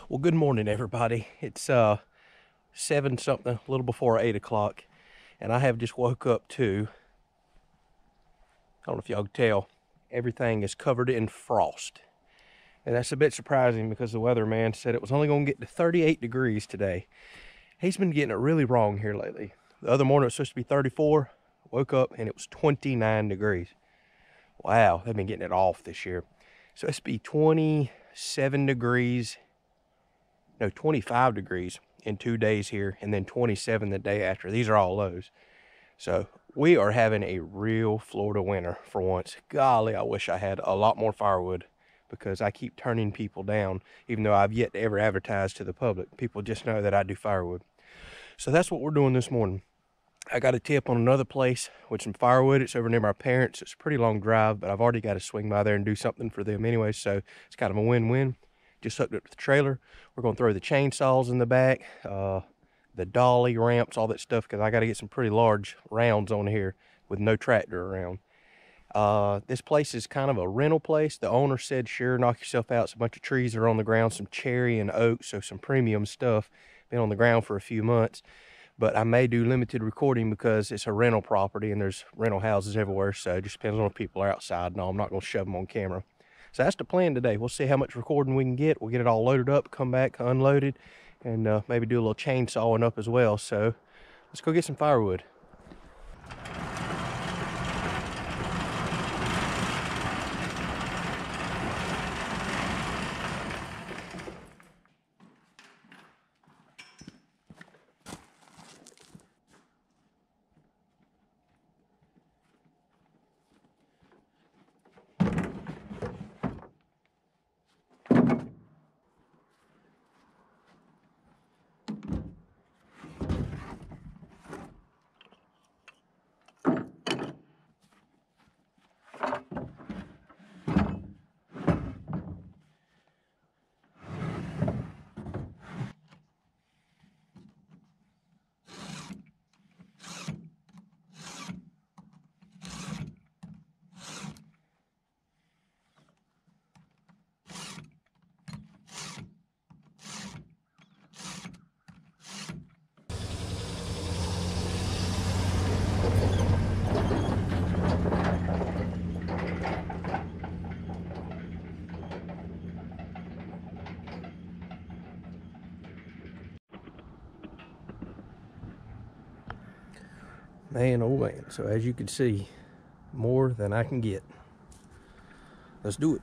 Well, good morning, everybody. It's 7 something, a little before 8 o'clock, and I have just woke up to, I don't know if y'all can tell, everything is covered in frost. And that's a bit surprising because the weatherman said it was only going to get to 38 degrees today. He's been getting it really wrong here lately. The other morning it was supposed to be 34, woke up and it was 29 degrees. Wow, they've been getting it off this year. So it's be 27 degrees, no, 25 degrees in 2 days here, and then 27 the day after. These are all lows. So we are having a real Florida winter for once. Golly, I wish I had a lot more firewood, because I keep turning people down, even though I've yet to ever advertise to the public. People just know that I do firewood. So that's what we're doing this morning. I got a tip on another place with some firewood. It's over near my parents. It's a pretty long drive, but I've already got to swing by there and do something for them anyway, so it's kind of a win-win. Just hooked up to the trailer. We're going to throw the chainsaws in the back, the dolly ramps, all that stuff, because I got to get some pretty large rounds on here with no tractor around. This place is kind of a rental place. The owner said, sure, knock yourself out. So a bunch of trees are on the ground, some cherry and oak, so some premium stuff. Been on the ground for a few months. But I may do limited recording because it's a rental property and there's rental houses everywhere. So it just depends on if people are outside and all. I'm not going to shove them on camera. So that's the plan today. We'll see how much recording we can get. We'll get it all loaded up, come back, unloaded, and maybe do a little chainsawing up as well. So let's go get some firewood. Man, oh man. So as you can see, more than I can get. Let's do it.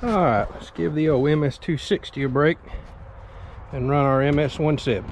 All right, let's give the old MS260 a break and run our MS170.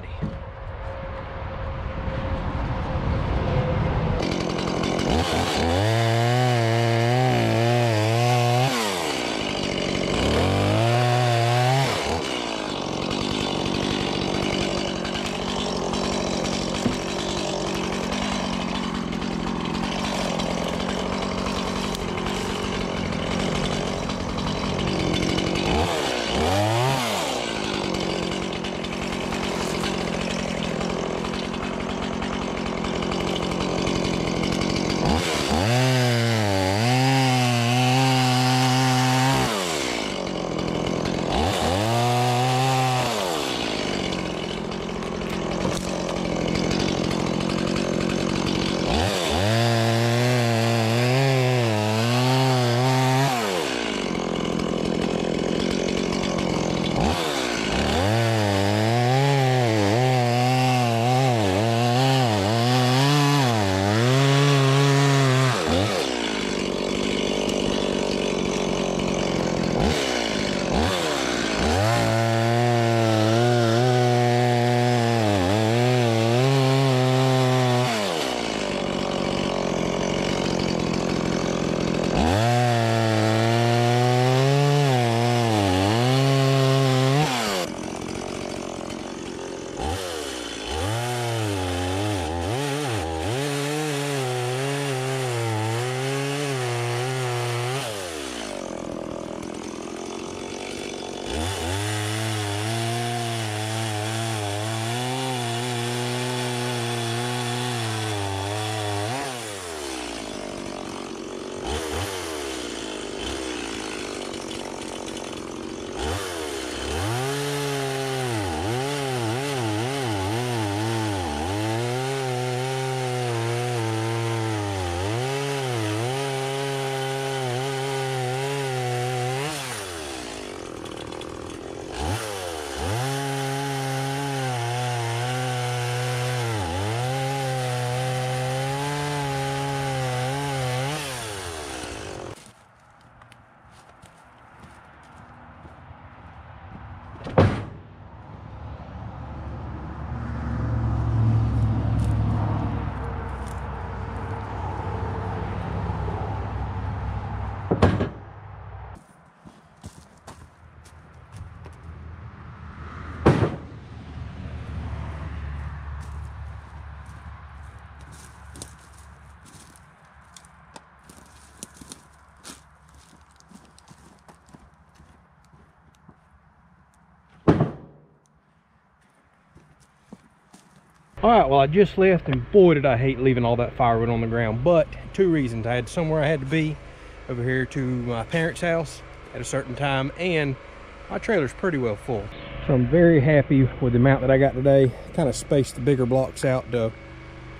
All right, well, I just left, and boy, did I hate leaving all that firewood on the ground. But two reasons: I had somewhere I had to be over here to my parents' house at a certain time, and my trailer's pretty well full. So I'm very happy with the amount that I got today. Kind of spaced the bigger blocks out to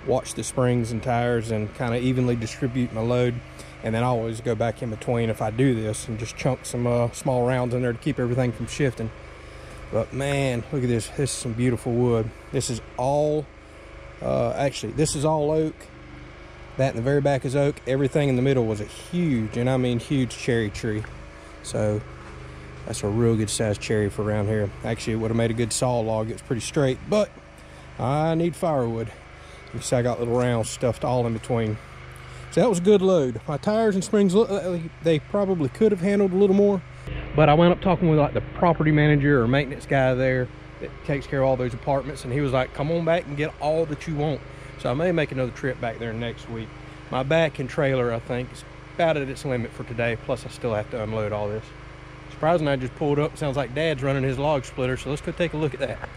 watch the springs and tires and kind of evenly distribute my load. And then I always go back in between if I do this and just chunk some small rounds in there to keep everything from shifting. But man, look at this. This is some beautiful wood. This is all, actually, this is all oak. That in the very back is oak. Everything in the middle was a huge, and I mean huge, cherry tree. So that's a real good sized cherry for around here. Actually, it would have made a good saw log. It's pretty straight, but I need firewood. You see, I got little rounds stuffed all in between. So that was a good load. My tires and springs, they probably could have handled a little more. But I wound up talking with like the property manager or maintenance guy there that takes care of all those apartments, and he was like, come on back and get all that you want. So I may make another trip back there next week. My back and trailer, I think, is about at its limit for today. Plus, I still have to unload all this. Surprisingly, I just pulled up. Sounds like Dad's running his log splitter. So let's go take a look at that.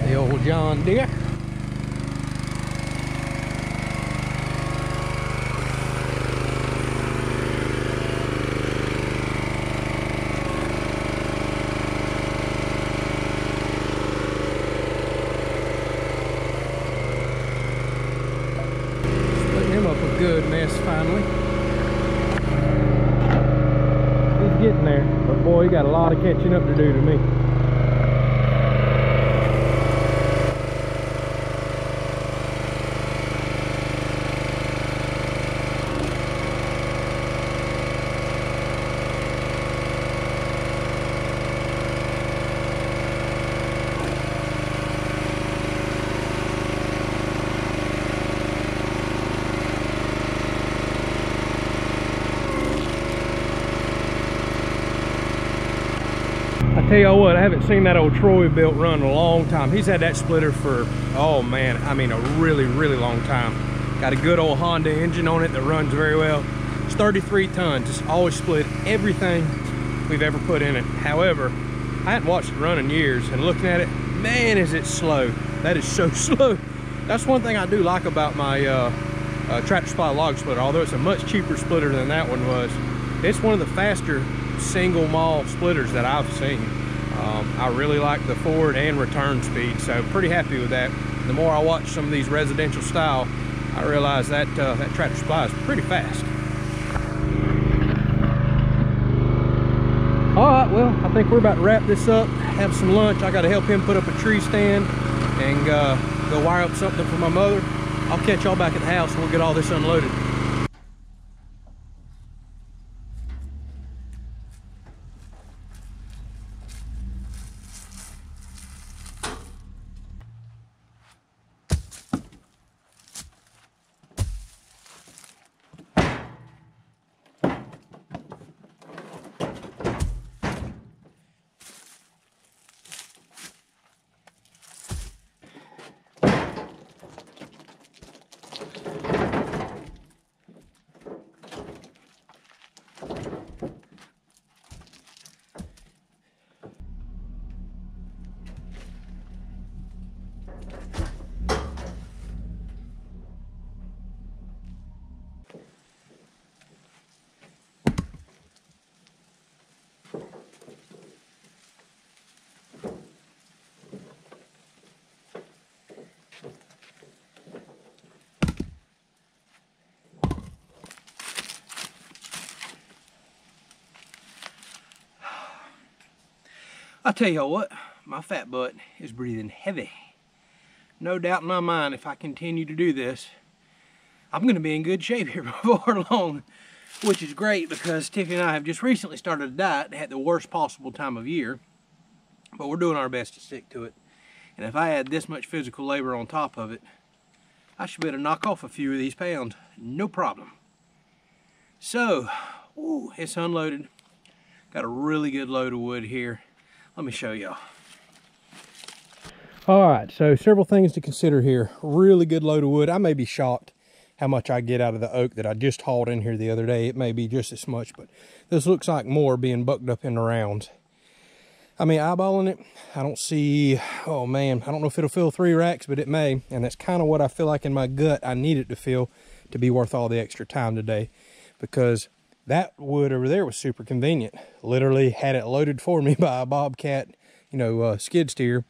The old John Deere. Good mess finally. He's getting there, but boy, he got a lot of catching up to do to me. Tell you what, I haven't seen that old Troy built run in a long time. He's had that splitter for, oh man, I mean a really long time. Got a good old Honda engine on it that runs very well. It's 33 tons. It's always split everything we've ever put in it. However, I hadn't watched it run in years, and looking at it, man, is it slow. That is so slow. That's one thing I do like about my Tractor Supply log splitter. Although it's a much cheaper splitter than that one was, it's one of the faster single mall splitters that I've seen. I really like the forward and return speed, so pretty happy with that. The more I watch some of these residential style, I realize that that Tractor Supply is pretty fast. All right, well, I think we're about to wrap this up, have some lunch. I got to help him put up a tree stand and go wire up something for my mother. I'll catch y'all back at the house and we'll get all this unloaded. I tell you what, my fat butt is breathing heavy. No doubt in my mind, if I continue to do this, I'm going to be in good shape here before long, which is great because Tiffany and I have just recently started a diet at the worst possible time of year, but we're doing our best to stick to it. And if I add this much physical labor on top of it, I should be able to knock off a few of these pounds, no problem. So, ooh, it's unloaded. Got a really good load of wood here. Let me show y'all. All right, so several things to consider here. Really good load of wood. I may be shocked how much I get out of the oak that I just hauled in here the other day. It may be just as much, but this looks like more being bucked up in the rounds. I mean, eyeballing it, I don't see, oh man, I don't know if it'll fill 3 racks, but it may. And that's kind of what I feel like in my gut I need it to fill to be worth all the extra time today. Because that wood over there was super convenient. Literally had it loaded for me by a Bobcat, you know, skid steer.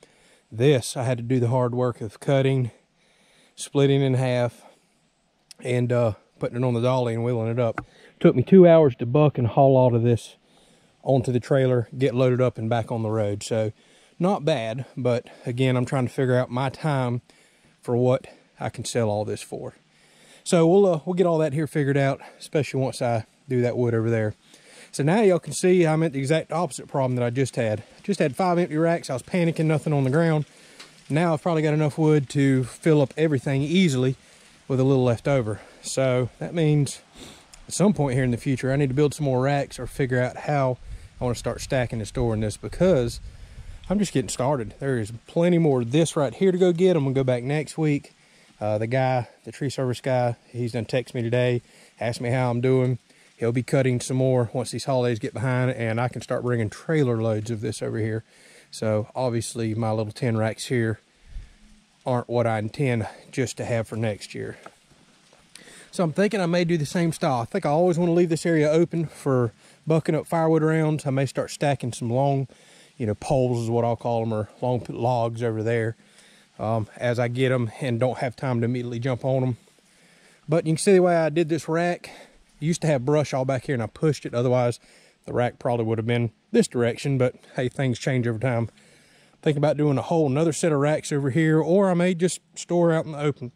This, I had to do the hard work of cutting, splitting in half, and putting it on the dolly and wheeling it up. Took me 2 hours to buck and haul all of this onto the trailer, get loaded up and back on the road. So not bad, but again, I'm trying to figure out my time for what I can sell all this for. So we'll get all that here figured out, especially once I do that wood over there. So now y'all can see I'm at the exact opposite problem that I just had. Just had 5 empty racks. I was panicking, nothing on the ground. Now I've probably got enough wood to fill up everything easily with a little left over. So that means at some point here in the future, I need to build some more racks or figure out how I want to start stacking and storing this because I'm just getting started. There is plenty more of this right here to go get. I'm gonna go back next week. The tree service guy, he's gonna text me today, ask me how I'm doing. He'll be cutting some more once these holidays get behind, and I can start bringing trailer loads of this over here. So obviously my little 10 racks here aren't what I intend just to have for next year. So I'm thinking I may do the same style. I think I always want to leave this area open for bucking up firewood rounds. I may start stacking some long, poles is what I'll call them, or long logs over there as I get them and don't have time to immediately jump on them. But you can see the way I did this rack. I used to have brush all back here and I pushed it. Otherwise, the rack probably would have been this direction, but hey, things change over time. Think about doing a whole another set of racks over here, or I may just store out in the open.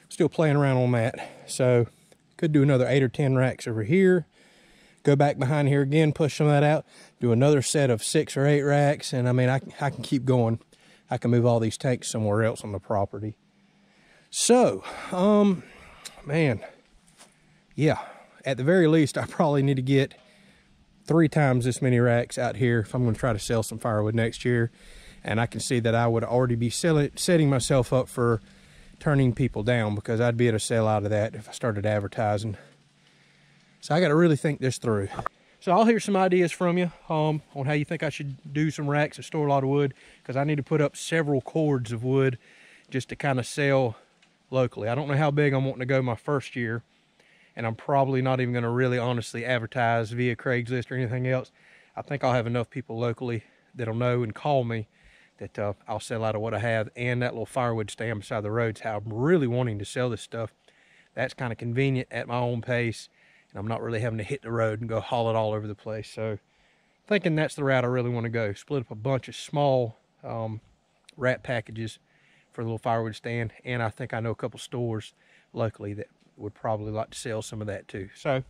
Still playing around on that. So could do another 8 or 10 racks over here. Go back behind here again, push some of that out, do another set of 6 or 8 racks, and I mean, I can keep going. I can move all these tanks somewhere else on the property. So, man, yeah, at the very least, I probably need to get 3 times this many racks out here if I'm going to try to sell some firewood next year. And I can see that I would already be setting myself up for turning people down, because I'd be able to sell out of that if I started advertising. So I got to really think this through. So I'll hear some ideas from you on how you think I should do some racks and store a lot of wood, because I need to put up several cords of wood just to kind of sell locally. I don't know how big I'm wanting to go my first year, and I'm probably not even going to really honestly advertise via Craigslist or anything else. I think I'll have enough people locally that'll know and call me that I'll sell out of what I have. And that little firewood stand beside the road's how I'm really wanting to sell this stuff. That's kind of convenient at my own pace, and I'm not really having to hit the road and go haul it all over the place. So thinking that's the route I really want to go. Split up a bunch of small wrap packages for the little firewood stand, and I think I know a couple stores locally that would probably like to sell some of that too. So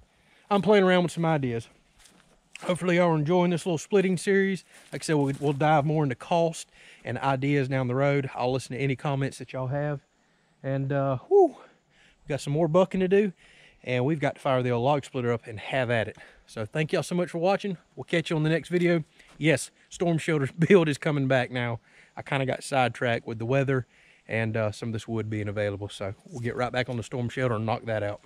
I'm playing around with some ideas. Hopefully y'all are enjoying this little splitting series. Like I said, we'll dive more into cost and ideas down the road. I'll listen to any comments that y'all have. And we've got some more bucking to do, and we've got to fire the old log splitter up and have at it. So thank y'all so much for watching. We'll catch you on the next video. Yes, storm shelter build is coming back now. I kind of got sidetracked with the weather and some of this wood being available. So we'll get right back on the storm shelter and knock that out.